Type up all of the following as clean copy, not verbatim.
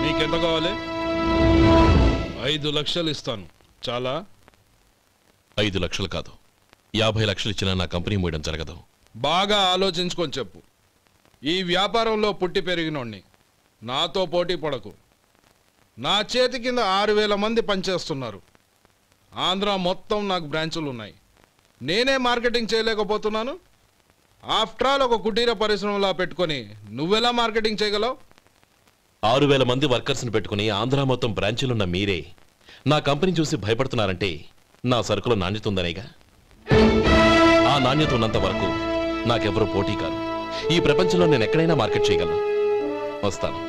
నీకెంత కావాలి? 5 లక్షలు ఇస్తాను. చాలా? 5 లక్షలు కాదు, 50 లక్షలు ఇచ్చినా నా కంపెనీ మూయడం జరగదు. బాగా ఆలోచించుకొని చెప్పు. ఈ వ్యాపారంలో పుట్టి పెరిగినోడిని, నాతో పోటీ పడకు. నా చేతి కింద 6000 మంది పనిచేస్తున్నారు. ఆంధ్ర మొత్తం నాకు బ్రాంచులు ఉన్నాయి. నేనే మార్కెటింగ్ చేయలేకపోతున్నాను. ఆఫ్టర్ ఆల్ ఒక కుటీర పరిశ్రమలా పెట్టుకొని నువ్వెలా మార్కెటింగ్ చేయగలవు? 6000 మంది వర్కర్స్ని పెట్టుకుని ఆంధ్ర మొత్తం బ్రాంచీలున్న మీరే నా కంపెనీ చూసి భయపడుతున్నారంటే నా సరుకులో నాణ్యత ఉందనేగా. ఆ నాణ్యత ఉన్నంత వరకు నాకెవరూ పోటీ కాదు. ఈ ప్రపంచంలో నేను ఎక్కడైనా మార్కెట్ చేయగలను. వస్తాను.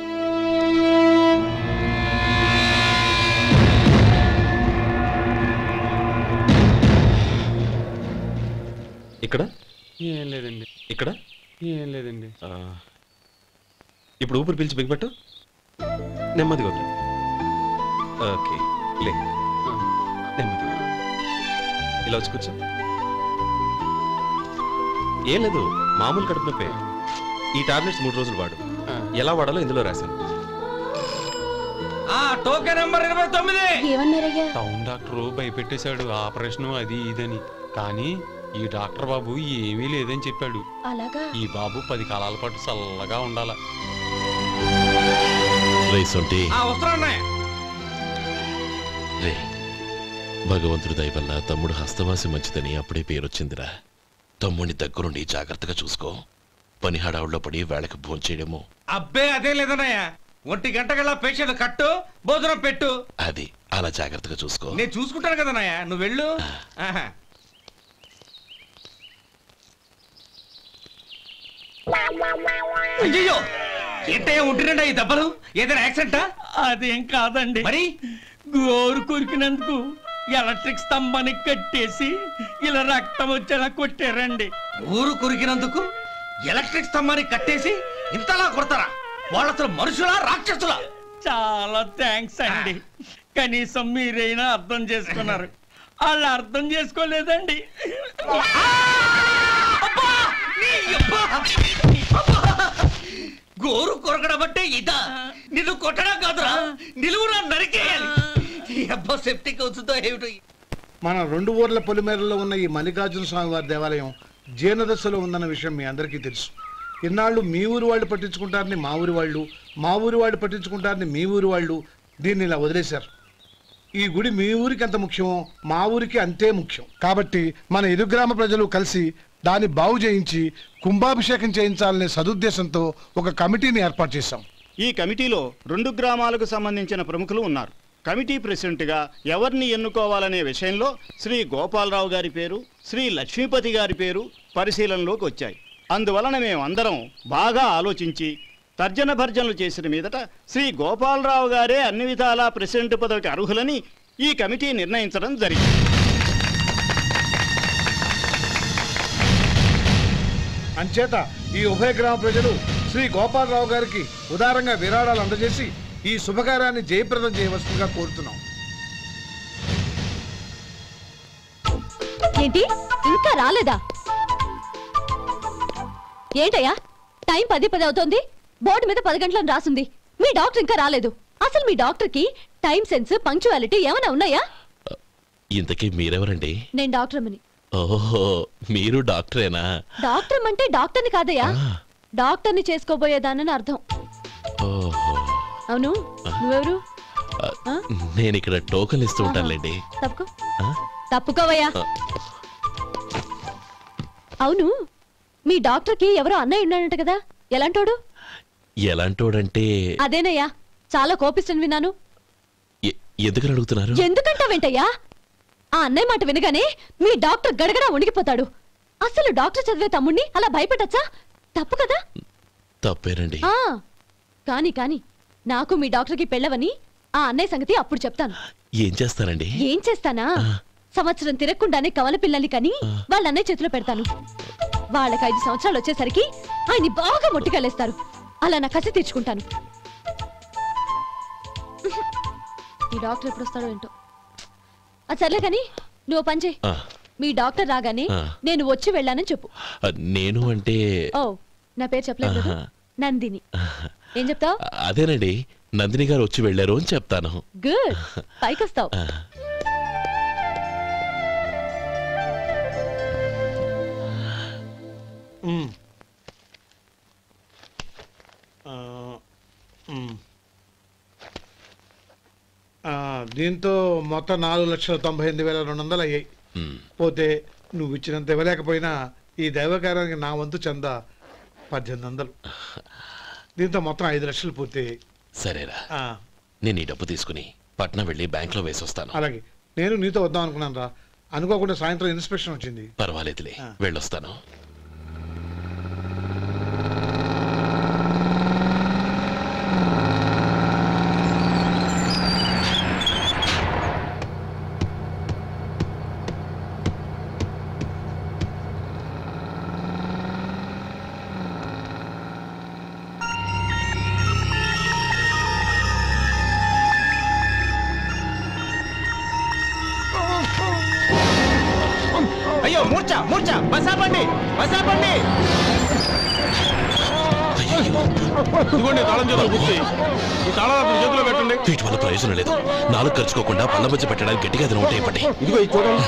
ఇక్కడ ఏం లేదండి. ఇక్కడ ఏం లేదండి. ఇప్పుడు ఊపిరి పీల్చి బిగ్బట్టు, నెమ్మదిగా వదిలే. ఓకే, లే, నెమ్మదిగా ఇలా వచ్చి కూర్చో. ఏం లేదు, మామూలు కడుపు నొప్పే. ఈ టాబ్లెట్స్ 3 రోజులు వాడు. ఎలా వాడాలో ఇందులో రాశాను. Token number 29. టౌన్ డాక్టర్ భయపెట్టేశాడు, ఆపరేషన్ అది ఇదని. కానీ ఈ డాక్టర్ బాబు ఏమీ లేదని చెప్పాడు. ఈ బాబు 10 కాలాల పాటు చల్లగా ఉండాల. భగవంతుడి దయ వల్ల తమ్ముడు హస్తవాసి మంచిదని అప్పుడే పేరొచ్చిందిరా. తమ్ముడిని దగ్గరుండి జాగ్రత్తగా చూసుకో. పని హడావుల్లో పడి వేళకి భోంచేయడము. అబ్బే అదే లేదన్నయ్య. 1 గంటకల్లా పేషెంట్ కట్టు, భోజనం పెట్టు. అది అలా జాగ్రత్తగా చూసుకో. నేను చూసుకుంటాను కదన్నయ్య, నువ్వు వెళ్ళు. అయ్యో, ఏంటయ్యా ఉంటున్నాడా ఈ దెబ్బలు? ఏదైనా యాక్సిడెంటా? అదేం కాదండి, మరి గోరు కొరికినందుకు ఎలక్ట్రిక్ స్తంభానికి కట్టేసి ఇలా రక్తం వచ్చేలా కొట్టారండి. ఊరు కొరికినందుకు ఎలక్ట్రిక్ స్తంభానికి కట్టేసి ఇంతలా కొడతారా? వాళ్ళతో మనుషులా, రాక్షసులా? చాలా థ్యాంక్స్ అండి. కనీసం మీరైనా అర్థం చేసుకున్నారు. వాళ్ళు అర్థం చేసుకోలేదండి. గోరు కొరకడం అంటే ఇదా? నిన్ను కొట్టడం కాదురా, నిలువురా నరికేయాలి. అబ్బా సెప్టిక్ అవుతుందో ఏమిటో. మన 2 ఊర్ల పొలిమేరలో ఉన్న ఈ మల్లికార్జున స్వామి వారి దేవాలయం జీర్ణదశలో ఉందన్న విషయం మీ అందరికీ తెలుసు. ఇన్నాళ్ళు మీ ఊరు వాళ్ళు పట్టించుకుంటారని మా ఊరి వాళ్ళు, మా ఊరి వాళ్ళు పట్టించుకుంటారని మీ ఊరి వాళ్ళు దీన్ని ఇలా వదిలేశారు. ఈ గుడి మీ ఊరికి ఎంత ముఖ్యమో మా ఊరికి అంతే ముఖ్యం. కాబట్టి మన ఇరు గ్రామ ప్రజలు కలిసి దాన్ని బాగు చేయించి కుంభాభిషేకం చేయించాలనే సదుద్దేశంతో ఒక కమిటీని ఏర్పాటు చేశాం. ఈ కమిటీలో 2 గ్రామాలకు సంబంధించిన ప్రముఖులు ఉన్నారు. కమిటీ ప్రెసిడెంట్గా ఎవరిని ఎన్నుకోవాలనే విషయంలో శ్రీ గోపాలరావు గారి పేరు, శ్రీ లక్ష్మీపతి గారి పేరు పరిశీలనలోకి వచ్చాయి. అందువలన మేమందరం బాగా ఆలోచించి తర్జన భర్జనలు చేసిన మీదట శ్రీ గోపాలరావు గారే అన్ని విధాలా ప్రెసిడెంట్ పదవికి అర్హులని ఈ కమిటీ నిర్ణయించడం జరిగింది. అంచేత ఈ ఉభయ గ్రామ ప్రజలు శ్రీ గోపాలరావు గారికి ఉదారంగా విరాళాలు అందజేసి ఈ శుభకార్యాన్ని జయప్రదం చేయవలసిందిగా కోరుతున్నాం. ఏంటి ఇంకా రాలేదా? ఏంటయ్యా, టైం 10 అవుతోంది. బోర్డు మీద 10 గంటలను రాసింది. మీ డాక్టర్ ఇంకా రాలేదు. అసలు మీ డాక్టర్ కి టైం సెన్స్, పంక్చువాలిటీ ఏమైనా ఉన్నాయా? ఇంతకీ మీరెవరండి? నేను డాక్టర్ అమ్మని. ఓహో, మీరు డాక్టరేనా? డాక్టర్ అంటే డాక్టర్ని కాదయ్యా, డాక్టర్ని చేసుకోబోయేదానని అర్థం. అవును, నువ్వెవరు? నేను ఇక్కడ టోకన్ ఇస్తూ ఉంటానులేండి. తప్పుకోవయ్యా. అవును, మీ డాక్టర్ కి ఎవరో అన్నయ్య ఉన్నాడంట కదా, ఎలాంటోడు? ఎలాంటోడంటే అదేనయ్యా, చాలా కోపిష్టని విన్నాను. ఎందుకని అడుగుతున్నారు? ఎందుకంటావేంటయ్యా? ఆ అన్నయ్య మాట వినగానే మీ డాక్టర్ గడగడా ఉణిగిపోతాడు. అసలు డాక్టర్ చదివే తమ్ముణ్ణి అలా భయపెట్టచ్చా? తప్పు కదా? తప్పేనండి. కాని కాని నాకు మీ డాక్టర్కి పెళ్ళవని ఆ అన్నయ్య సంగతి అప్పుడు చెప్తాను. ఏం చేస్తానండి? ఏం చేస్తానా, సంవత్సరం తిరగకుండానే కవల పిల్లల్ని కని వాళ్ళ అన్నయ్య చేతిలో పెడతాను. వాళ్ళకి 5 సంవత్సరాలు వచ్చేసరికి ఆయన్ని బాగా మొట్టికెళ్ళేస్తారు. అలా నా కసి తీర్చుకుంటాను. ఈ డాక్టర్ ఎప్పుడు వస్తాడో ఏంటో. అది సర్లే కానీ నువ్వు పని చేయి. మీ డాక్టర్ రాగానే నేను వచ్చి వెళ్ళానని చెప్పు. నేను అంటే ఓ, నా పేరు చెప్పలేదు. నందిని. ఏం చెప్తావు? అదేనండి, నందిని గారు వచ్చి వెళ్ళారు అని చెప్తాను. గుడ్, పైకొస్తావు. దీంతో మొత్తం 4,98,200 అయ్యాయి. పోతే నువ్వు ఇచ్చినంత ఇవ్వలేకపోయినా ఈ దైవకార్యానికి నా వంతు చందా 1800. దీంతో మొత్తం 5 లక్షలు పూర్తయ్యాయి. సరేరా, నేను ఈ డబ్బు తీసుకుని పట్నం వెళ్ళి బ్యాంక్లో వేసి వస్తాను. అలాగే, నేను నీతో వద్దాం అనుకున్నాను రా, అనుకోకుండా సాయంత్రం ఇన్స్పెక్షన్ వచ్చింది. పర్వాలేదులే, వెళ్ళొస్తాను. అయ్యో మూర్ఛ మూర్ఛ, బసాపండి బసాపండి. ఇదిగోండి తాళం చేతులు బుద్ధి, ఈ తాళాలు చేతిలో పెట్టండి. వీటి వల్ల ప్రయోజనం లేదు. నాలుగు ఖర్చుకోకుండా పళ్ళ మధ్య పెట్టడానికి గట్టిగా అది ఉంటే ఇవ్వండి. ఇదిగో ఇది చూడండి.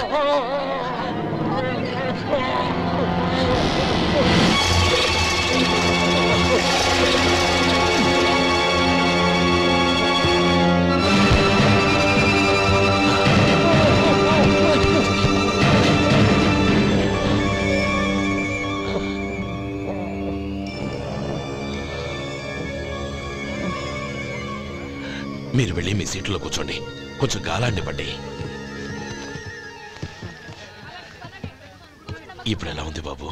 మీరు వెళ్ళి మీ సీట్లో కూర్చోండి, కొంచెం గాలాండివ్వండి. ఇప్పుడు ఎలా ఉంది బాబు?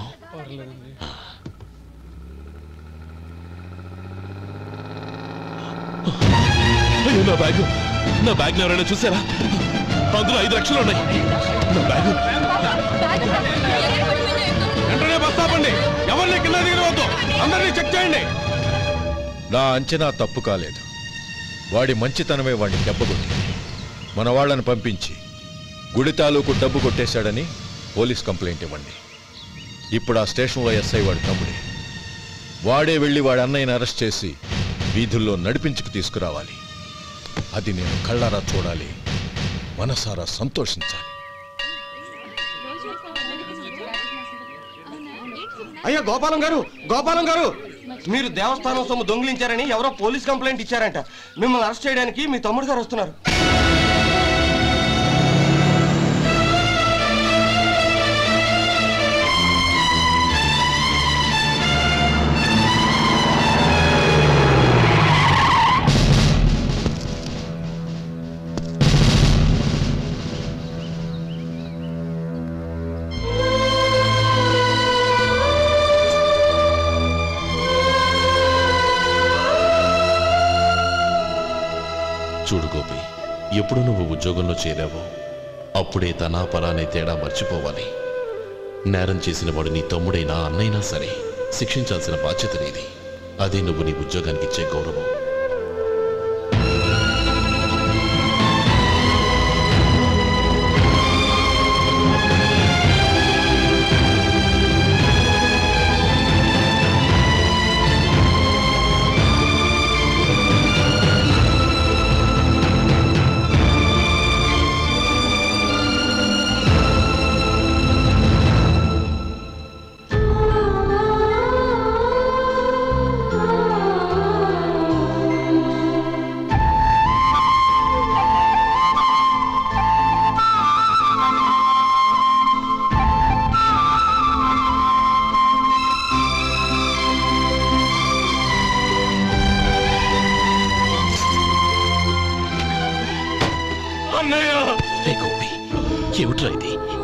నా బ్యాగ్, నా బ్యాగ్ ఎవరైనా చూసారా? అందులో 5 లక్షలు ఉన్నాయి. నా బ్యాగ్ వెంటనే బస్ ఆపండి, ఎవరిని కింద దిగవద్దు, అందరినీ చెక్ చేయండి. నా అంచనా తప్పు కాలేదు. వాడి మంచితనమే వాడిని దెబ్బకొట్టింది. మన వాళ్ళని పంపించి గుడి తాలూకు డబ్బు కొట్టేశాడని పోలీస్ కంప్లైంట్ ఇవ్వండి. ఇప్పుడు ఆ స్టేషన్లో ఎస్ఐ వాడి తమ్ముడే. వాడే వెళ్ళి వాడి అన్నయ్యని అరెస్ట్ చేసి వీధుల్లో నడిపించుకు తీసుకురావాలి. అది నేను కళ్ళారా చూడాలి, మనసారా సంతోషించాలి. అయ్యో గోపాలం గారు, గోపాలం గారు, మీరు దేవస్థానం సొమ్ము దొంగిలించారని ఎవరో పోలీస్ కంప్లైంట్ ఇచ్చారంట. మిమ్మల్ని అరెస్ట్ చేయడానికి మీ తమ్ముడు గారు వస్తున్నారు. చూడు గోపి, ఎప్పుడు నువ్వు ఉద్యోగంలో చేరావో అప్పుడే తనా పరా అనే తేడా మర్చిపోవాలి. నేరం చేసిన వాడు నీ తమ్ముడైనా అన్నైనా సరే శిక్షించాల్సిన బాధ్యత నీది. అదే నువ్వు నీ ఉద్యోగానికి ఇచ్చే గౌరవం.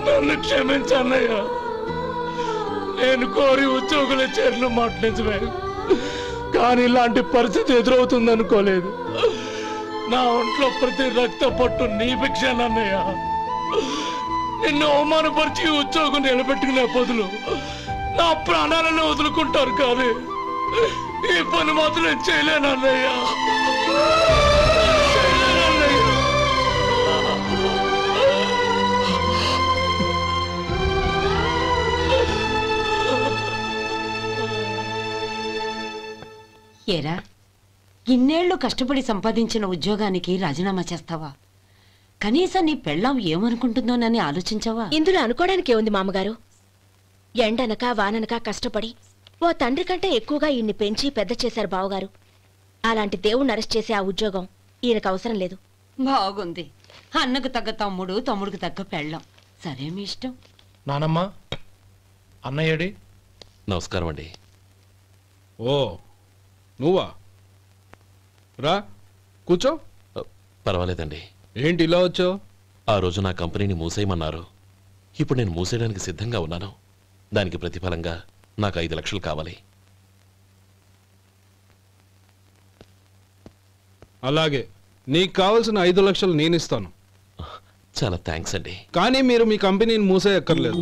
నన్ను క్షమించన్నయ్య, నేను కోరి ఉద్యోగుల చర్యలు మాట్లాడించమే, కానీ ఇలాంటి పరిస్థితి ఎదురవుతుంది అనుకోలేదు. నా ఒంట్లో ప్రతి రక్త పట్టు నీ భిక్షనన్నయ్య. నిన్ను అవమానపరిచి ఉద్యోగం నిలబెట్టుకునే బదులు నా ప్రాణాలను వదులుకుంటారు, కానీ ఈ పని మాత్రం నేను చేయలేనన్నయ్య. ఏరా, ఇన్నేళ్లు కష్టపడి సంపాదించిన ఉద్యోగానికి రాజీనామా చేస్తావా? కనీసం నీ పెళ్ళాం ఏమనుకుంటుందోనని ఆలోచించావా? ఇందులో అనుకోవడానికి ఏముంది మామగారు? ఎండనక వాననక కష్టపడి ఓ తండ్రి కంటే ఎక్కువగా ఈయన్ని పెంచి పెద్ద చేశారు బావగారు. అలాంటి దేవుణ్ణి అరెస్ట్ చేసే ఆ ఉద్యోగం ఈయనకు అవసరం లేదు. బాగుంది. అన్నకు తగ్గ తమ్ముడు, తమ్ముడికి తగ్గ పెళ్ళాం. సరే, మీ ఇష్టం. నానమ్మ, అన్నయ్యడి. నమస్కారం అండి. ఓ నువ్వా? రా కూర్చో. పర్వాలేదండి. ఏంటి ఇలా వచ్చావు? ఆ రోజు నా కంపెనీని మూసేయమన్నారు. ఇప్పుడు నేను మూసేయడానికి సిద్ధంగా ఉన్నాను. దానికి ప్రతిఫలంగా నాకు 5 లక్షలు కావాలి. అలాగే, నీకు కావాల్సిన 5 లక్షలు నేను ఇస్తాను. చాలా థ్యాంక్స్ అండి. కానీ మీరు మీ కంపెనీని మూసేయక్కర్లేదు.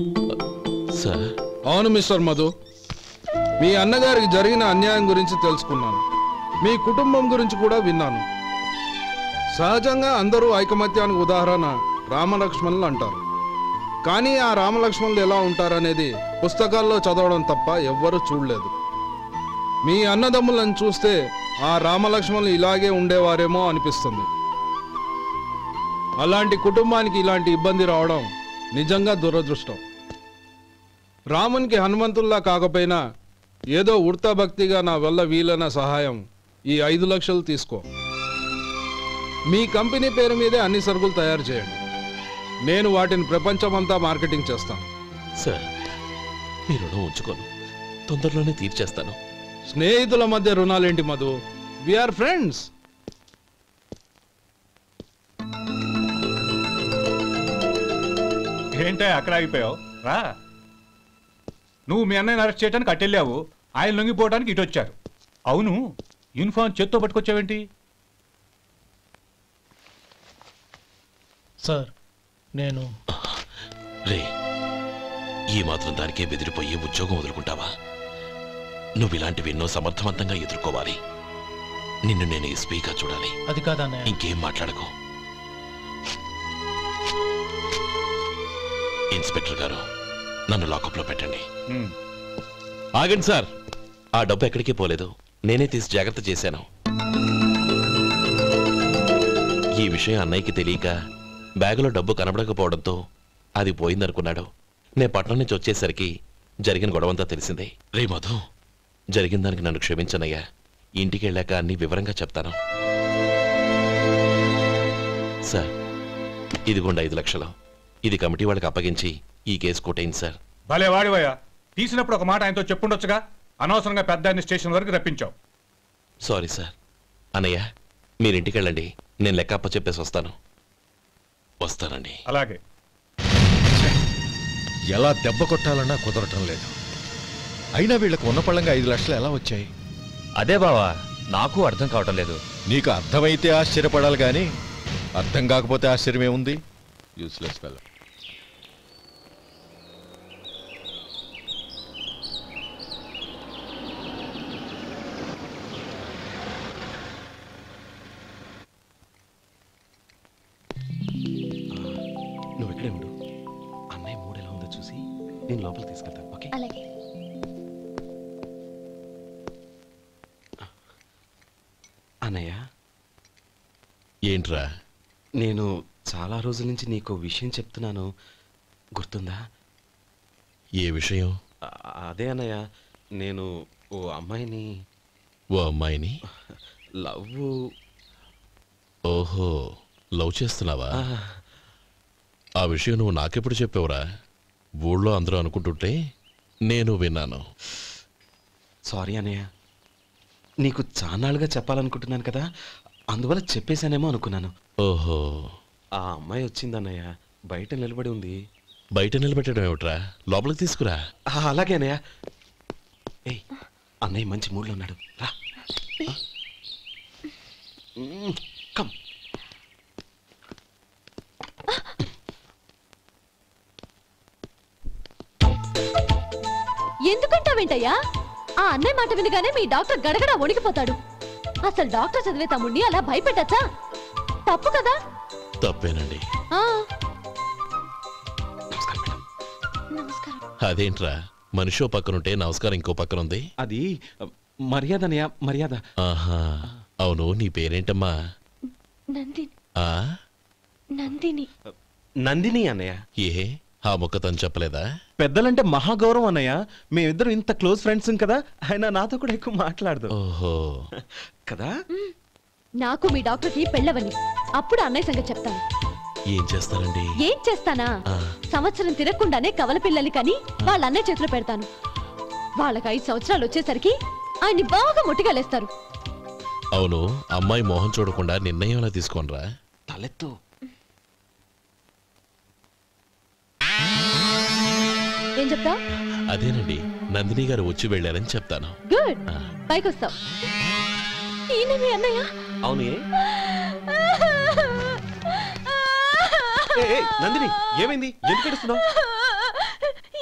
సార్? అవును మిస్టర్ మధు, మీ అన్నగారికి జరిగిన అన్యాయం గురించి తెలుసుకున్నాను. మీ కుటుంబం గురించి కూడా విన్నాను. సహజంగా అందరూ ఐకమత్యానికి ఉదాహరణ రామలక్ష్మణులు అంటారు. కానీ ఆ రామలక్ష్మణులు ఎలా ఉంటారనేది పుస్తకాల్లో చదవడం తప్ప ఎవ్వరూ చూడలేదు. మీ అన్నదమ్ములను చూస్తే ఆ రామలక్ష్మణులు ఇలాగే ఉండేవారేమో అనిపిస్తుంది. అలాంటి కుటుంబానికి ఇలాంటి ఇబ్బంది రావడం నిజంగా దురదృష్టం. రామునికి హనుమంతుల్లా కాకపోయినా ఏదో ఉడతా భక్తిగా నా వల్ల వీలైన సహాయం ఈ 5 లక్షలు తీసుకో. మీ కంపెనీ పేరు మీదే అన్ని సరుకులు తయారు చేయండి. నేను వాటిని ప్రపంచమంతా మార్కెటింగ్ చేస్తాను. సార్, మీ రుణం ఉంచుకోను, తొందరలోనే తీర్చేస్తాను. స్నేహితుల మధ్య రుణాలేంటి మధు? We are friends. ఏంటే అక్కడ ఆగిపోయావు? రా. నువ్వు మీ అన్నయ్యని అరెస్ట్ చేయడానికి అట్టెళ్ళావు, ఆయన లొంగిపోవడానికి ఇటు వచ్చారు. అవును, యూనిఫామ్ చేత్తో పట్టుకొచ్చావేంటి? సార్, నేను రే, ఈ మాత్రం దానికే బెదిరిపోయి ఉద్యోగం వదులుకుంటావా? నువ్వు ఇలాంటివి ఎన్నో సమర్థవంతంగా ఎదుర్కోవాలి. నిన్ను నేను ఎస్పీగా చూడాలి. అది కాదన్నయ్య. ఇంకేం మాట్లాడకు. ఇన్స్పెక్టర్ గారు, నన్ను లాకప్లో పెట్టండి. ఆగండి సార్, ఆ డబ్బు ఎక్కడికి పోలేదు, నేనే తీసి జాగ్రత్త చేశాను. ఈ విషయం అన్నయ్యకి తెలియక బ్యాగులో డబ్బు కనబడకపోవడంతో అది పోయిందనుకున్నాడు. నే పట్నం నుంచి వచ్చేసరికి జరిగిన గొడవంతా తెలిసిందే. రే మధు, జరిగిన దానికి నన్ను క్షమించనయ్యా. ఇంటికి వెళ్ళాక అన్ని వివరంగా చెప్తాను. సార్, ఇదిగోండి 5 లక్షలు. ఇది కమిటీ వాళ్ళకి అప్పగించి ఈ కేసు కొట్టేయండి సార్. భలే వాడివయ్యా, తీసినప్పుడు ఒక మాట ఆయనతో చెప్పుండొచ్చుగా. అనవసరంగా పెద్ద ఆయన స్టేషన్ వరకు రప్పించావు. Sorry sir. అన్నయ్య, మీరింటికి వెళ్ళండి, నేను లెక్క అప్ప చెప్పేసి వస్తానండి. అలాగే. ఎలా దెబ్బ కొట్టాలన్నా కుదరటం లేదు. అయినా వీళ్ళకు ఉన్న పళ్ళంగా 5 లక్షలు ఎలా వచ్చాయి? అదే బావా, నాకు అర్థం కావటం లేదు. నీకు అర్థమైతే ఆశ్చర్యపడాలి కానీ అర్థం కాకపోతే ఆశ్చర్యమేముంది? Useless fellow. నువ్వు ఇక్కడే ఉండు. అన్నయ్య మూడు ఎలా ఉందో చూసి నేను లోపలికి తీసుకెళ్తాను. ఓకే? అలాగే. అన్నయ్య, ఏంట్రా? నేను చాలా రోజుల నుంచి నీకు విషయం చెప్తున్నాను, గుర్తుందా? ఏ విషయం? అదే అన్నయ్య, నేను ఓ అమ్మాయిని లవ్. ఓహో, లవ్ చేస్తున్నావా? ఆ విషయం నువ్వు నాకెప్పుడు చెప్పావురా? ఊళ్ళో అందరూ అనుకుంటుంటే నేను విన్నాను. సారీ అన్నయ్య, నీకు చాన్నాళ్ళుగా చెప్పాలనుకుంటున్నాను కదా, అందువల్ల చెప్పేశానేమో అనుకున్నాను. ఓహో, ఆ అమ్మాయి వచ్చిందన్నయ్య, బయట నిలబడి ఉంది. బయట నిలబెట్టడం ఏమిట్రా? లోపలికి తీసుకురా. అలాగే అన్నయ్య. ఏయ్, అన్నయ్య మంచి మూడ్లో ఉన్నాడు, రా. కమ్. ఎందుకంటావేంటయ్యా? ఆ అన్నయ్య మాట వినగానే మీ డాక్టర్ గడగడ వణికిపోతాడు. అసలు డాక్టర్ చదివే తమ్ముడిని అలా భయపెట్టచ్చా? తప్పు కదా? తప్పేనండి. అదేంట్రా, మనిషో పక్కనుంటే నమస్కారం ఇంకో పక్కన ఉంది? అది మర్యాద అన్నయ్య, మర్యాద. ఆహా, అవును, నీ పేరేంటమ్మా? నందిని. ఆ నందిని. నందిని అన్నయ్య. ఏ ఆ మొక్క తను చెప్పలేదా? పెద్దలంటే మహాగౌరవం అన్నయ్య. మేమిద్దరం ఇంత క్లోజ్ ఫ్రెండ్స్ కదా, ఆయన నాతో కూడా ఎక్కువ మాట్లాడదు. ఓహో కదా. నాకు మీ డాక్టర్కి పెళ్ళవని, అప్పుడు అన్నయ్య సంగతి చెప్తాను. ఏం చేస్తానండి? ఏం చేస్తానా? సంవత్సరం తిరగకుండానే కవల పిల్లల్ని కని వాళ్ళ అన్నయ్య చేతిలో పెడతాను. వాళ్ళకి 5 సంవత్సరాలు వచ్చేసరికి ఆయన్ని బాగా ముట్టిగలేస్తారు. అవును, అమ్మాయి మోహం చూడకుండా నిర్ణయం ఎలా తీసుకోనరా? తలెత్తు. ఏం చెప్తా? అదేనండి, నందిని గారు వచ్చి వెళ్ళారని చెప్తాను. గుడ్, పైకొస్తావు. ఈయన మీ అన్నయ్య? అవును. నందిని, ఏమైంది? ఎందుకు ఏడుస్తున్నావు?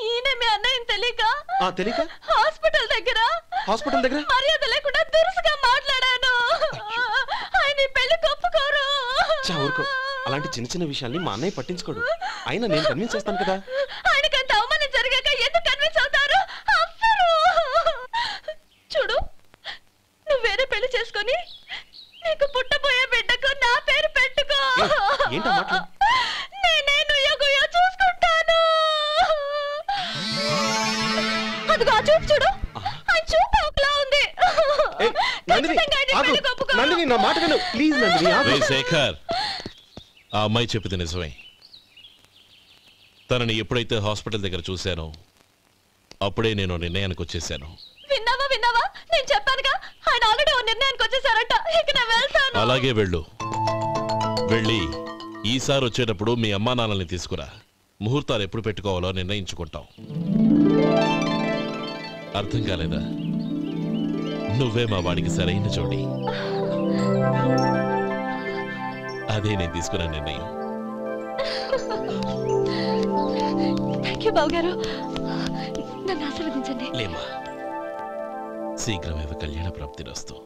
ఈయన మీ అన్నయ్యని తెలియక తెలియక హాస్పిటల్ దగ్గర మర్యాద లేకుండా దురుసుగా మాట్లాడాను. ఆయన పెళ్లి ఒప్పుకోరు. ఊరుకో, అలాంటి చిన్న చిన్న విషయాల్ని మా అన్నయ్య పట్టించుకోడు. అయినా నేను కన్విన్స్ చేస్తాను కదా. ఆయనకంత అవమానం జరిగాక ఎందుకు కన్విన్స్ అవుతారు? చూడు, నువ్వు వేరే పెళ్లి చేసుకొని నీకు పుట్టబోయే బిడ్డకు నా పేరు పెట్టుకో. నేనే నుయ్యగుయ్య చూసుకుంటాను. అదిగో ఆ చూపు చూడు, ఆ చూపు ఒకలా ఉంది. నందిని, నా మాట విను ప్లీజ్. నందిని, శేఖర్, ఆ అమ్మాయి చెప్పింది నిజమే. తనని ఎప్పుడైతే హాస్పిటల్ దగ్గర చూశానో అప్పుడే నేను నిర్ణయానికి వచ్చేసాను. విన్నావా? నేను చెప్పానుగా, ఆయన ఆల్రెడీ ఓ నిర్ణయానికి వచ్చేసారట. ఇక నేను వెళ్తాను. అలాగే వెళ్ళి ఈసారి వచ్చేటప్పుడు మీ అమ్మా నాన్నల్ని తీసుకురా. ముహూర్తాలు ఎప్పుడు పెట్టుకోవాలో నిర్ణయించుకుంటాం. అర్థం కాలేదా? నువ్వే మా వాడికి సరైన జోడి. అదే నేను తీసుకున్న నిర్ణయం. థ్యాంక్ యూ బావగారు, నన్ను ఆశీర్వదించండి. లేమా, శీఘ్రమేవ కళ్యాణ ప్రాప్తిరస్తు.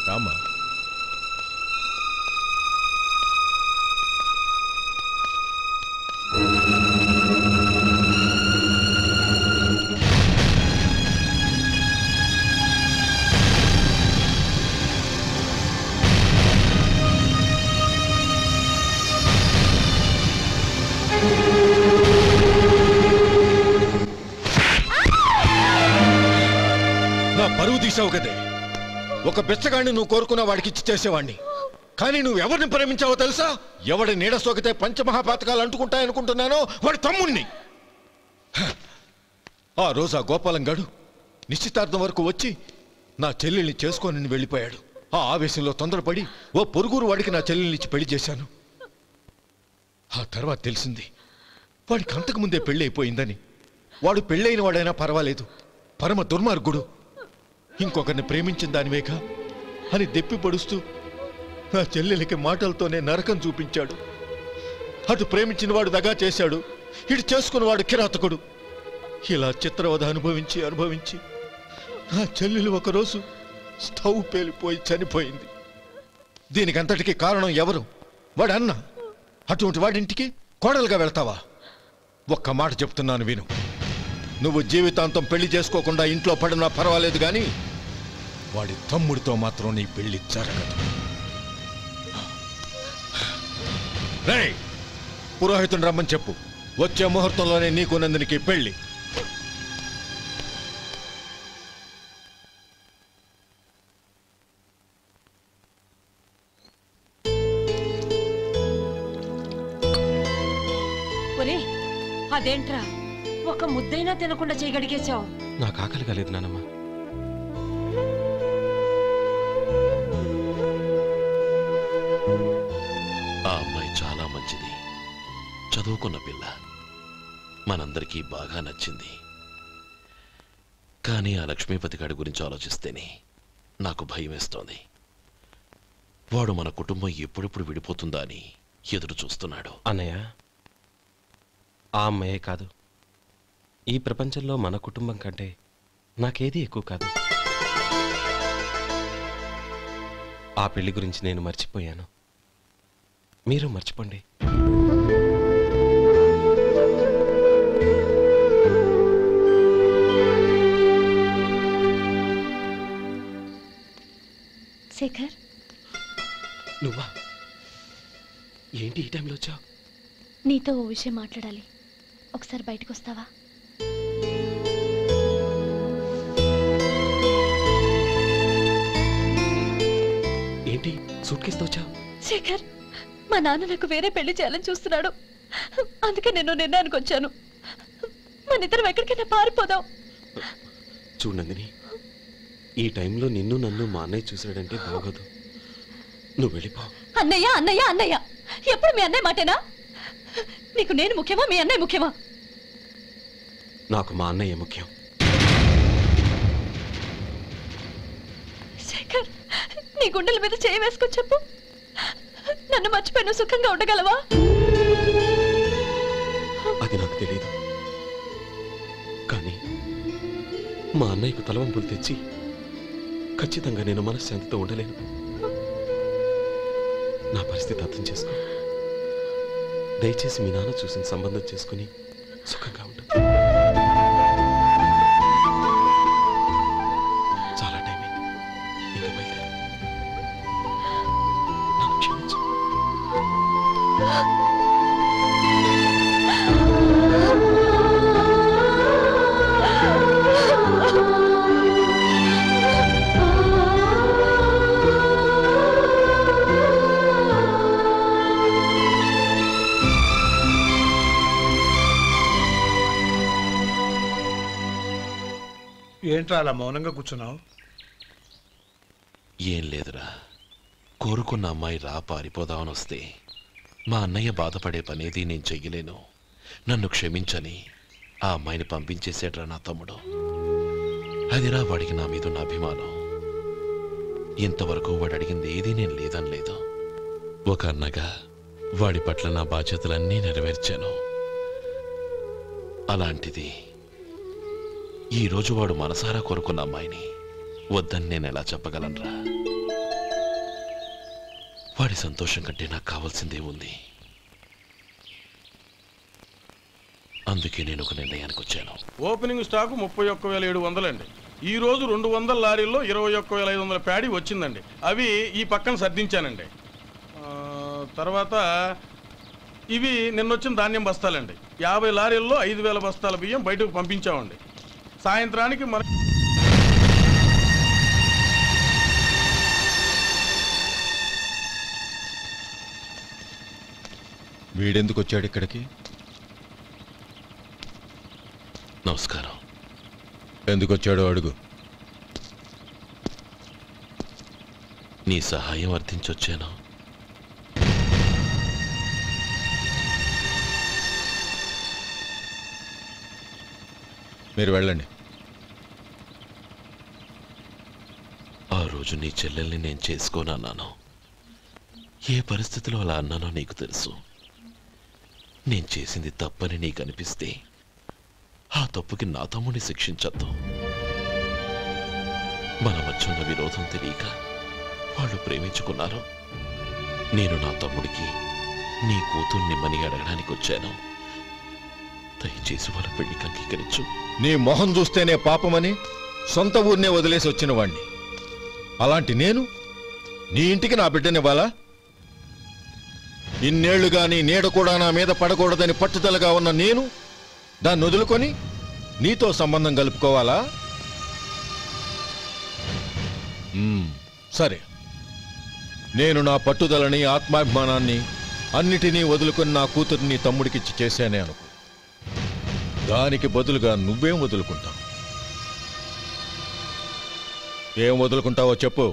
రామా, నా పరువు తీసావు కదే. ఒక బిచ్చగాడిని నువ్వు కోరుకున్న వాడికి ఇచ్చి చేసేవాడిని. కానీ నువ్వు ఎవరిని ప్రేమించావో తెలుసా? ఎవడి నీడ సోకితే పంచమహాపాతకాలు అంటుకుంటాయనుకుంటున్నానో వాడి తమ్ముణ్ణి. ఆ రోజు ఆ గోపాలం గాడు నిశ్చితార్థం వరకు వచ్చి నా చెల్లెల్ని చేసుకొని వెళ్ళిపోయాడు. ఆ ఆవేశంలో తొందరపడి ఓ పొరుగురు వాడికి నా చెల్లెల్నిచ్చి పెళ్లి చేశాను. ఆ తర్వాత తెలిసింది వాడికి అంతకుముందే పెళ్లి అయిపోయిందని. వాడు పెళ్ళైన వాడైనా పర్వాలేదు, పరమ దుర్మార్గుడు. ఇంకొకరిని ప్రేమించిన దానివేగా అని దెప్పి పొడుస్తూ నా చెల్లెలికి మాటలతోనే నరకం చూపించాడు. అటు ప్రేమించిన వాడు దగా చేశాడు, ఇటు చేసుకున్నవాడు కిరాతకుడు. ఇలా చిత్రవధ అనుభవించి నా చెల్లెలు ఒకరోజు స్టవ్ పేలిపోయి చనిపోయింది. దీనికంతటికీ కారణం ఎవరు? వాడు అన్న. అటువంటి వాడింటికి కోడలుగా వెళ్తావా? ఒక్క మాట చెప్తున్నాను విను. నువ్వు జీవితాంతం పెళ్లి చేసుకోకుండా ఇంట్లో పడినా పర్వాలేదు, కానీ వాడి తమ్ముడితో మాత్రం నీ పెళ్లి జరగదు. రేయ్, పురోహితుని రమ్మని చెప్పు. వచ్చే ముహూర్తంలోనే నీకు నందినికి పెళ్లి. అదేంట్రా, ఒక ముద్దైనా తినకుండా చేయగడిగేశావు? నాకు ఆకలి కాలేదు నానమ్మ. ఆ అమ్మాయి చాలా మంచిది, చదువుకున్న పిల్ల, మనందరికీ బాగా నచ్చింది. కానీ ఆ లక్ష్మీపతి గారి గురించి ఆలోచిస్తేనే నాకు భయం వేస్తోంది. వాడు మన కుటుంబం ఎప్పుడెప్పుడు విడిపోతుందా అని ఎదురు చూస్తున్నాడు. అన్నయ్య, ఆ అమ్మాయే కాదు, ఈ ప్రపంచంలో మన కుటుంబం కంటే నాకేది ఎక్కువ కాదు. ఆ పెళ్లి గురించి నేను మర్చిపోయాను, మీరు మర్చిపోండి. శేఖర్, నువ్వా? ఏంటి ఈ టైంలో వచ్చావు? నీతో ఓ విషయం మాట్లాడాలి. ఒకసారి బయటకు వస్తావా? ఏంటి సూట్ కేసుతో వచ్చావు? శేఖర్, మా నాన్న నాకు వేరే పెళ్లి చేయాలని చూస్తున్నాడు. అందుకే నేను నిర్ణయానికి వచ్చాను. మన ఇద్దరం ఎక్కడికైనా పారిపోదాం. చూడు నందిని, ఈ టైంలో నిన్ను నన్ను మా అన్నయ్య చూశాడంటే బాగోదు. నువ్వు వెళ్ళిపో. అన్నయ్య అన్నయ్య అన్నయ్య, ఎప్పుడు మీ అన్నయ్య మాటేనా? నీకు నేను ముఖ్యమా, మీ అన్నయ్య ముఖ్యమా? నాకు మా అన్నయ్య ముఖ్యం. శేఖర్, నీ గుండెల మీద చేయి వేసుకొని చెప్పు, నన్ను మర్చిపోయిన సుఖంగా ఉండగలవా? అది నాకు తెలియదు, కానీ మా అన్నయ్యకు తలవంపులు తెచ్చి ఖచ్చితంగా నేను మనశ్శాంతితో ఉండలేను. నా పరిస్థితి అర్థం చేసుకో. దయచేసి మీ నాన్న చూసిన సంబంధం చేసుకుని సుఖంగా ఉంటుంది. చాలా టైం అయింది, ఇంకా బయలుదేరు. నన్ను క్షమించు. ఏంట్రా అలా మౌనంగా కూర్చున్నావు? ఏం లేదురా, కోరుకున్న అమ్మాయి రా పారిపోదామని వస్తే మా అన్నయ్య బాధపడే పనేది నేను చెయ్యలేను, నన్ను క్షమించని ఆ అమ్మాయిని పంపించేసాడ్రా నా తమ్ముడు. అదిరా వాడికి నా మీద ఉన్న అభిమానం. ఇంతవరకు వాడు అడిగింది ఏదీ నేను లేదని లేదు. ఒక అన్నగా వాడి పట్ల నా బాధ్యతలన్నీ నెరవేర్చాను. అలాంటిది ఈరోజు వాడు మనసారా కోరుకున్న అమ్మాయిని వద్దని నేను ఎలా చెప్పగలనురా? వాడి సంతోషం కంటే నాకు కావాల్సిందే ఉంది. అందుకే నేను ఒక నిర్ణయానికి వచ్చాను. ఓపెనింగ్ స్టాకు 31,700 అండి. ఈ రోజు 200 లారీల్లో 21,500 ప్యాడీ వచ్చిందండి. అవి ఈ పక్కన సర్దించానండి. తర్వాత ఇవి నిన్నొచ్చిన ధాన్యం బస్తాలండి. 50 లారీల్లో 5,000 బస్తాల బియ్యం బయటకు పంపించామండి. సాయంత్రానికి మన వీడెందుకు వచ్చాడు ఇక్కడికి? నమస్కారం. ఎందుకు వచ్చాడో అడుగు. నీ సహాయం అర్థించొచ్చాను. మీరు వెళ్ళండి. ఆ రోజు నీ చెల్లెల్ని నేను చేసుకోనన్నాను. ఏ పరిస్థితిలో అలా అన్నానో నీకు తెలుసు. నేను చేసింది తప్పని నీకు అనిపిస్తే ఆ తప్పుకి నా తమ్ముడిని శిక్షించద్దు. మన మధ్య ఉన్న విరోధం తెలియక వాళ్ళు ప్రేమించుకున్నారు. నేను నా తమ్ముడికి నీ కూతుర్ని మని అడగడానికి వచ్చాను. దయచేసి వాళ్ళ పెళ్లికి అంగీకరించు. నీ మొహం చూస్తేనే పాపమని సొంత ఊరినే వదిలేసి వచ్చిన వాణ్ణి. అలాంటి నేను నీ ఇంటికి నా బిడ్డనివ్వాలా? ఇన్నేళ్లుగా నీ నీడ కూడా నా మీద పడకూడదని పట్టుదలగా ఉన్న నేను దాన్ని వదులుకొని నీతో సంబంధం కలుపుకోవాలా? సరే, నేను నా పట్టుదలని ఆత్మాభిమానాన్ని అన్నిటినీ వదులుకొని నా కూతుర్ని తమ్ముడికిచ్చి చేశానే అనుకో. దానికి బదులుగా నువ్వేం వదులుకుంటావు? ఏం వదులుకుంటావో చెప్పు.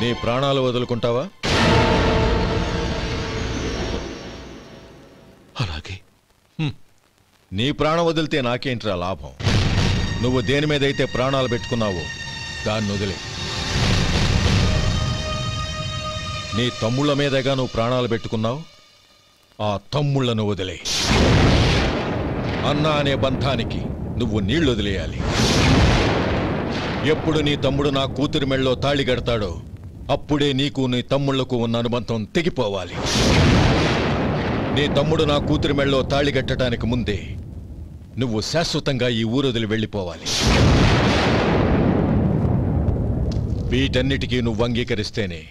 నీ ప్రాణాలు వదులుకుంటావా? అలాగే. నీ ప్రాణం వదిలితే నాకేంట్రా లాభం? నువ్వు దేని మీదైతే ప్రాణాలు పెట్టుకున్నావో దాన్ని వదిలే. నీ తమ్ముళ్ళ మీదగా నువ్వు ప్రాణాలు పెట్టుకున్నావు, ఆ తమ్ముళ్లను వదిలే. అన్న అనే బంధానికి నువ్వు నీళ్లు వదిలేయాలి. ఎప్పుడు నీ తమ్ముడు నా కూతురి మెళ్ళలో తాళి కడతాడో అప్పుడే నీకు నీ తమ్ముళ్లకు ఉన్న అనుబంధం తెగిపోవాలి. నీ తమ్ముడు నా కూతురి మెళ్ళలో తాళి కట్టడానికి ముందే నువ్వు శాశ్వతంగా ఈ ఊరొదిలి వెళ్ళిపోవాలి. వీటన్నిటికీ నువ్వు అంగీకరిస్తేనే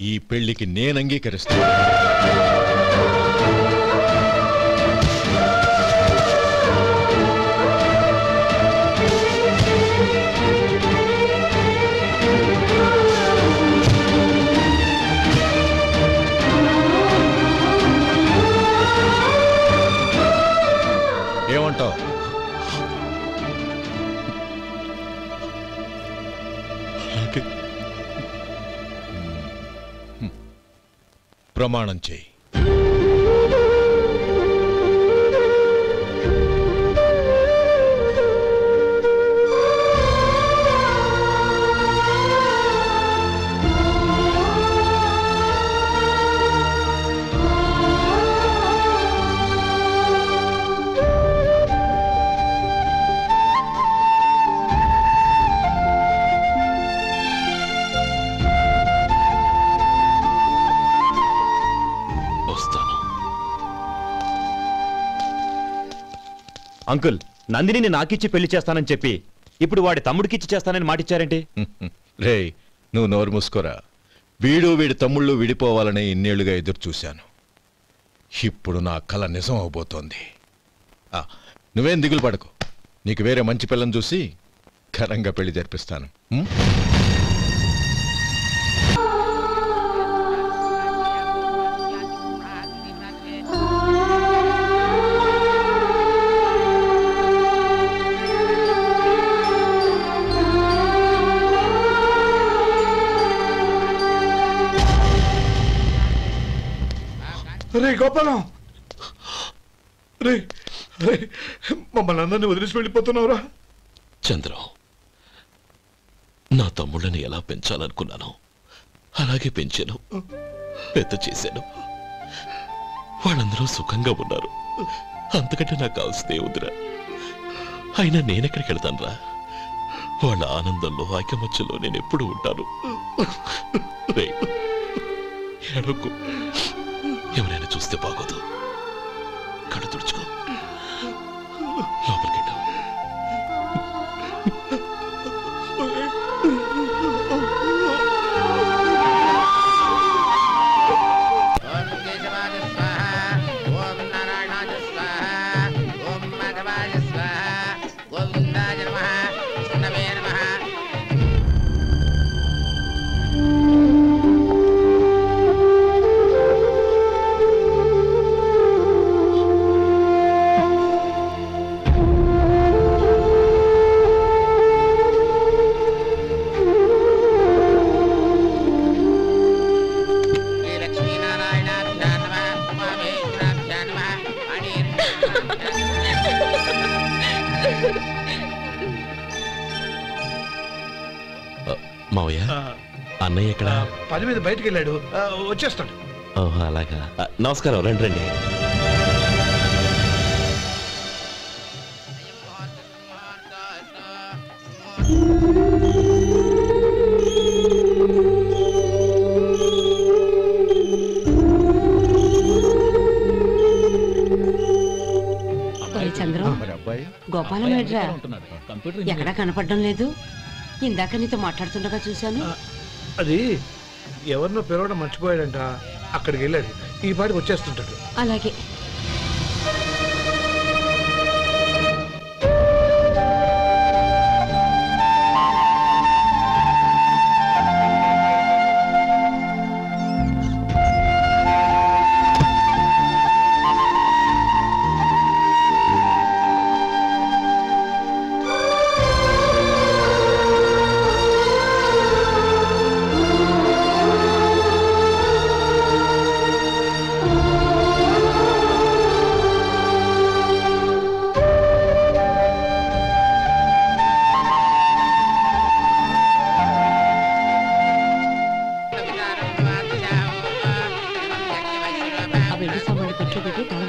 ఈ పెళ్లికి నేను అంగీకరిస్తాను. ఏమంటావు? ప్రమాణం చేయి. అంకుల్, నందిని నాకిచ్చి పెళ్లి చేస్తానని చెప్పి ఇప్పుడు వాడి తమ్ముడికిచ్చి చేస్తానని మాటిచ్చారేంటి? రే, నువ్వు నోరు మూసుకోరా. వీడి తమ్ముళ్ళు విడిపోవాలని ఇన్నేళ్లుగా ఎదురు చూశాను. ఇప్పుడు నా కల నిజం అవబోతోంది. నువ్వేం దిగులు పడకు. నీకు వేరే మంచి పిల్లని చూసి ఘనంగా పెళ్లి జరిపిస్తాను. రే గోపాలం, రే రే, మమ్మల్ని అందరినీ వదిలేసి వెళ్ళిపోతున్నావురా? చంద్రం, నా తమ్ముళ్ళని ఎలా పెంచాలనుకున్నానో అలాగే పెంచాను, పెద్ద చేశాను. వాళ్ళందరూ సుఖంగా ఉన్నారు. అంతకంటే నాకు కావాల్సిందే వద్దురా. అయినా నేనెక్కడికి వెళ్తానురా? వాళ్ళ ఆనందంలో ఐకమత్యంలో నేను ఎప్పుడు ఉంటాను. ఎడకు, ఎవరైనా చూస్తే బాగోదు. కళ్ళు తుడుచుకో, లోపలికి వెళ్ళావు. మావయ్య, అన్నయ్య ఎక్కడ? పని మీద బయటికి వెళ్ళాడు, వచ్చేస్తాడు. ఓహో, అలాగా. నమస్కారం, రండి రండి. చంద్రం, గోపాలం ఏడ్రా? ఎక్కడా కనపడడం లేదు. ఇందాక నీతో మాట్లాడుతుండగా చూశాను. అది ఎవరినో పిలవడం మర్చిపోయాడంట, అక్కడికి వెళ్ళాడు. ఈ పాటికి వచ్చేస్తుంటాడు. అలాగే.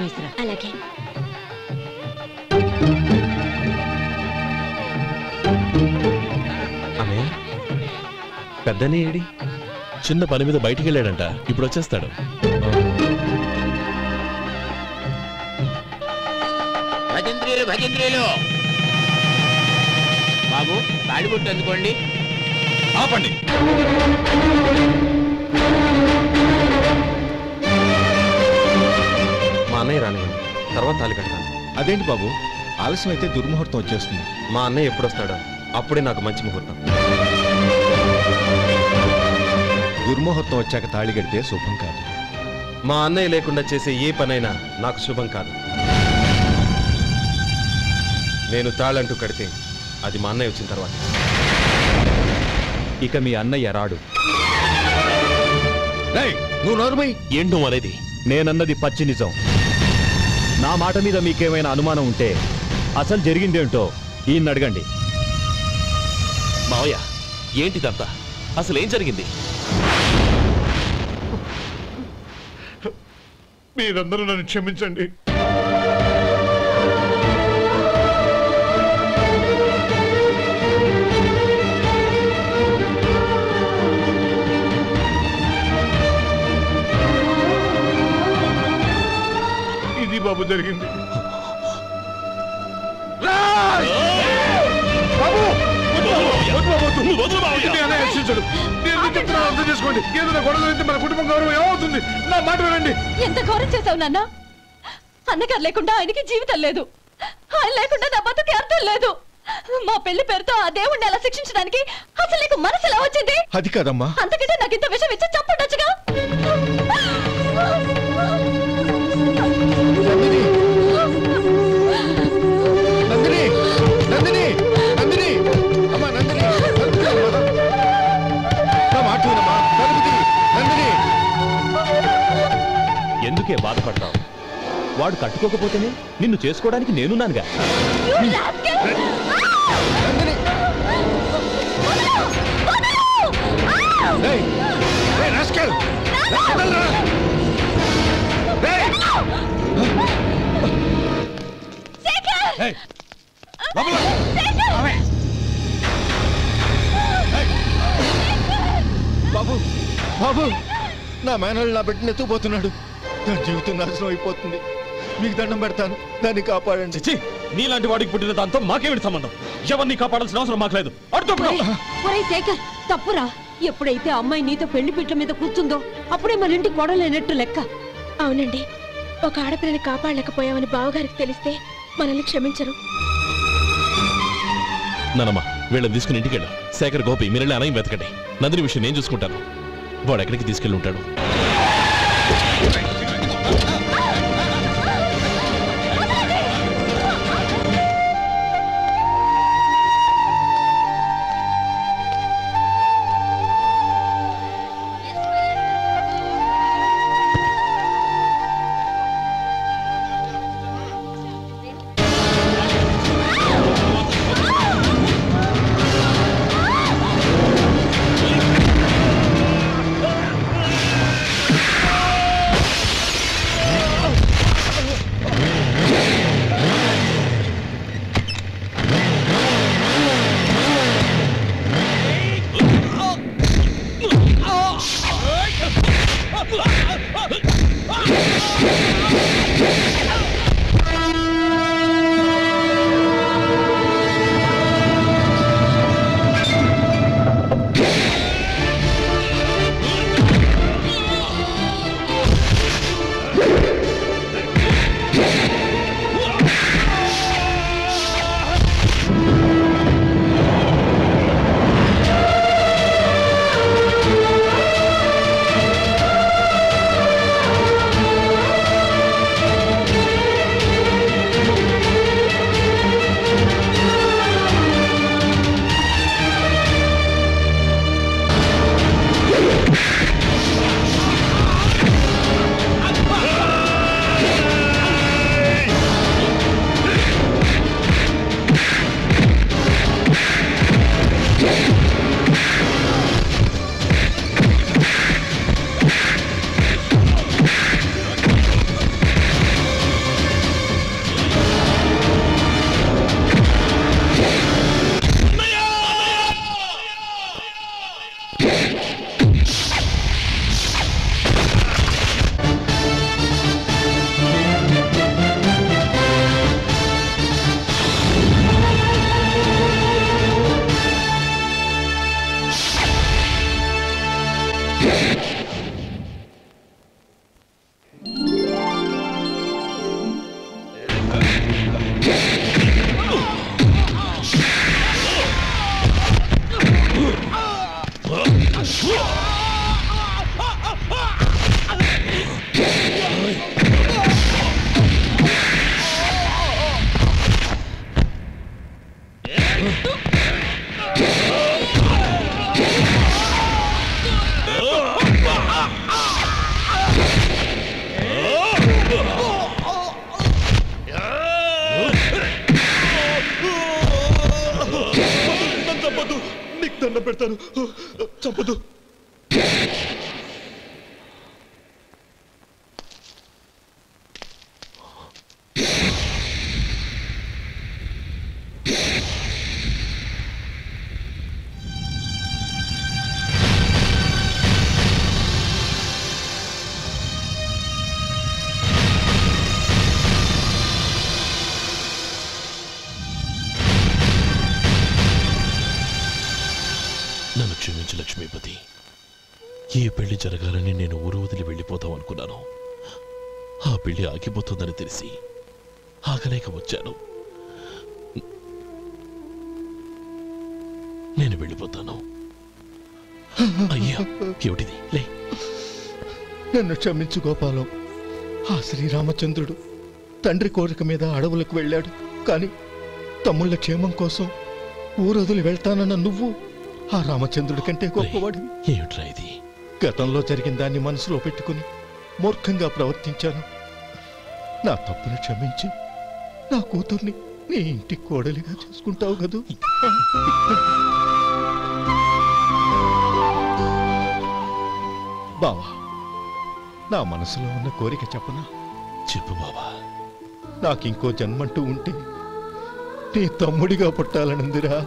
వేసిరా. అలాగే. అన్నయ్య పెద్దనే ఏడి చిన్న పని మీద బయటికి వెళ్ళాడంట, ఇప్పుడు వచ్చేస్తాడు. భజంత్రీలు భజంత్రీలు బాబు తాడిబుట్టు అందుకోండి. ఆపండి. మా అన్నయ్య రానివ్వండి, తర్వాత తాళి కడతాను. అదేంటి బాబు, ఆలస్యం అయితే దుర్ముహూర్తం వచ్చేస్తుంది. మా అన్నయ్య ఎప్పుడు వస్తాడో అప్పుడే నాకు మంచి ముహూర్తం. దుర్ముహూర్తం వచ్చాక తాళి కడితే శుభం కాదు. మా అన్నయ్య లేకుండా చేసే ఏ పనైనా నాకు శుభం కాదు. నేను తాళంటూ కడితే అది మా అన్నయ్య వచ్చిన తర్వాత. ఇక మీ అన్నయ్య రాడు. నువ్వు నోరుమై. ఏంటో అనేది? నేనన్నది పచ్చి నిజం. నా మాట మీద మీకేమైనా అనుమానం ఉంటే అసలు జరిగిందేంటో ఈయన్ని అడగండి. మావయ్య ఏంటిదంతా? అసలు ఏం జరిగింది? మీరందరూ నన్ను క్షమించండి. ఇది బాబు జరిగింది. అర్థం చేసుకోండి. ఏదైనా గొడవ అయితే మన కుటుంబం గౌరవం ఏమవుతుంది? నా మాట వినండి. ఎంత ఘోరం చేశావు నాన్న. అన్నగారు లేకుండా ఆయనకి జీవితం లేదు, ఆయన లేకుండా నా బతుకి అర్థం లేదు. మా పెళ్లి పేరుతో ఆ దేవుణ్ణి ఎలా శిక్షించడానికి అసలు నీకు మనసు ఎలా వచ్చింది? అది కాదమ్మా. అంతకంటే నాకు ఇంత విషయం ఇచ్చి చంపడొచ్చుగా. నందిని, నందిని, నందిని, అమ్మా నందిని, నా మాట వినమ్మా. నందిని, ఎందుకే బాధపడతావు? వాడు కట్టుకోకపోతేనే నిన్ను చేసుకోవడానికి నేనున్నానుగా. బాబు, బాబు, నా మేనల్ని నా బిడ్డను ఎత్తుకుపోతున్నాడు. నా జీవితం నాశనం అయిపోతుంది. మీకు దండం పెడతాను, దాన్ని కాపాడండి. నీలాంటి వాడికి పుట్టిన దాంతో మాకేమిటి సంబంధం? ఎవరిని కాపాడాల్సిన అవసరం మాకు లేదు. ఒరేయ్ శేఖర్, తప్పురా. ఎప్పుడైతే అమ్మాయి నీతో పెళ్లి పీటల మీద కూర్చుందో అప్పుడే మన ఇంటి గొడవలేనట్టు లెక్క. అవునండి, ఒక ఆడపిల్లని కాపాడలేకపోయామని బావగారికి తెలిస్తే మనల్ని క్షమించరు. నానమ్మ వీళ్ళని తీసుకుని ఇంటికి వెళ్ళు. శేఖర్, గోపి మీరెళ్ళి అన్నయ్య వెతకండి. నందిని విషయం నేను చూసుకుంటాను. వాడు ఎక్కడికి తీసుకెళ్ళి ఉంటాడు? దండం పెడతాను, చంపదు. నన్ను క్షమించు లక్ష్మీపతి. ఏ పెళ్లి జరగాలని నేను ఊరు వదిలి వెళ్ళిపోతాం అనుకున్నాను. ఆ పెళ్లి ఆగిపోతుందని తెలిసి ఆగలేక వచ్చాను. నేను వెళ్ళిపోతాను. అయ్యా, ఏమిటిది? లే. నన్ను క్షమించు గోపాలం. ఆ శ్రీరామచంద్రుడు తండ్రి కోరిక మీద అడవులకు వెళ్ళాడు. కానీ తమ్ముళ్ళ క్షేమం కోసం ఊరొదిలి వెళ్తానన్న నువ్వు ఆ రామచంద్రుడి కంటే గొప్పవాడివి. ఏమిట్రా ఇది? గతంలో జరిగిన దాన్ని మనసులో పెట్టుకుని మూర్ఖంగా ప్రవర్తించాను. నా తప్పును క్షమించి నా కూతుర్ని నీ ఇంటి కోడలిగా చేసుకుంటావు కదూ? బావా, నా మనసులో ఉన్న కోరిక చెప్పనా? చెప్పు బావా. నాకింకో జన్మంటూ ఉంటే నీ తమ్ముడిగా పుట్టాలనుందిరా.